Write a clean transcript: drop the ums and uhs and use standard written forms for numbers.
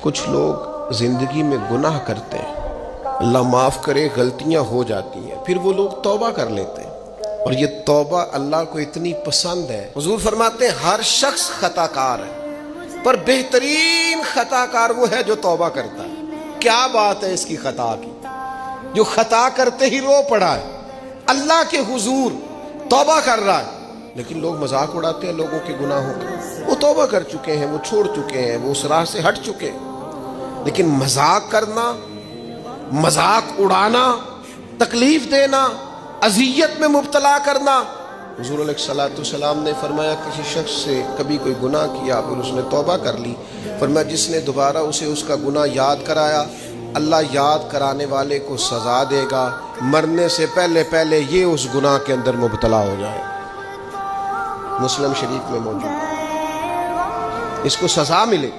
کچھ لوگ زندگی میں گناہ کرتے ہیں، اللہ معاف کرے غلطیاں ہو جاتی ہیں، پھر وہ لوگ توبہ کر لیتے ہیں، اور یہ توبہ اللہ کو اتنی پسند ہے، حضور فرماتے ہیں ہر شخص خطا کار ہے، پر بہترین خطا کار وہ ہے جو توبہ کرتا ہے۔ کیا بات ہے اس کی خطا کی، جو خطا کرتے ہی رو پڑا ہے، اللہ کے حضور توبہ کر رہا ہے، لیکن لوگ مذاق اڑاتے ہیں لوگوں کے گناہوں کا۔ وہ توبہ کر چکے ہیں، وہ چھوڑ چکے ہیں، وہ اس راہ سے ہٹ چکے ہیں، لیکن مذاق کرنا، مذاق اڑانا، تکلیف دینا، اذیت میں مبتلا کرنا۔ حضور علیہ السلام نے فرمایا کسی شخص سے کبھی کوئی گناہ کیا پھر اس نے توبہ کر لی، فرمایا جس نے دوبارہ اسے اس کا گناہ یاد کرایا، اللہ یاد کرانے والے کو سزا دے گا، مرنے سے پہلے پہلے یہ اس گناہ کے اندر مبتلا ہو جائے۔ مسلم شریف میں موجود، اس کو سزا ملے۔